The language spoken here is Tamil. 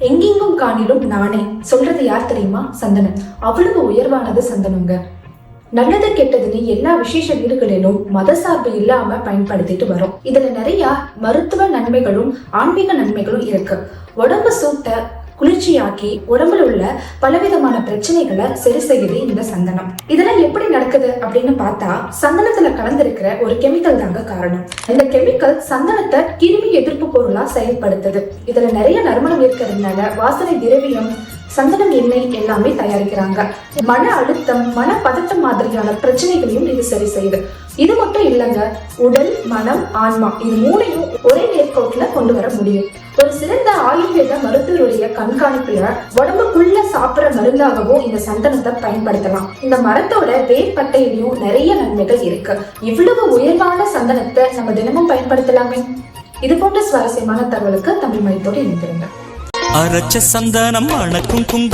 எங்கெங்கும் காணிலும் நானே சொல்றது யார் தெரியுமா? சந்தனம். அவ்வளவு உயர்வானது சந்தனங்க. நல்லது கெட்டதுன்னு எல்லா விசேஷ வீடுகளிலும் மத சார்பு இல்லாம பயன்படுத்திட்டு வரோம். இதுல நிறைய மருத்துவ நன்மைகளும் ஆன்மீக நன்மைகளும் இருக்கு. உடம்பு சூட்ட குளிர்ச்சியாக்கி உடம்புல உள்ள பலவிதமான பிரச்சனைகளை சரி செய்யுது இந்த சந்தனம். இதெல்லாம் எப்படி நடக்குது அப்படின்னு பார்த்தா, சந்தனத்துல கலந்திருக்கிற ஒரு கெமிக்கல் தாங்க காரணம். இந்த கெமிக்கல் சந்தனத்தை கிருமி எதிர்ப்பு பொருளா செயல்படுத்துது. இதுல நிறைய நறுமணம் இருக்கிறதுனால வாசனை திரவியம், சந்தனம் எண்ணெய் எல்லாமே தயாரிக்கிறாங்க. மன அழுத்தம், மன பதட்டம் மாதிரியான பிரச்சனைகளையும் இது சரி செய்யுது. இது மட்டும் இல்லைங்க, உடல், மனம், ஆன்மா இது மூணையும் ஒரே நேர்கோட்டுல கொண்டு வர முடியும். ஒரு சிறந்த ஆயுர்வேத மருத்துவருடைய கண்காணிப்புல உடம்புக்குள்ள சாப்பிடுற மருந்தாகவும் இந்த சந்தனத்தை பயன்படுத்தலாம். இந்த மரத்தோட வேர்பட்டையிலையும் நிறைய நன்மைகள் இருக்கு. இவ்வளவு உயர்வான சந்தனத்தை நம்ம தினமும் பயன்படுத்தலாமே. இது போன்ற சுவாரஸ்யமான தகவலுக்கு தமிழ் மயத்தோடு இணைந்திருங்க. அரச்ச சந்தனம் அணக்கும் குங்குமம்.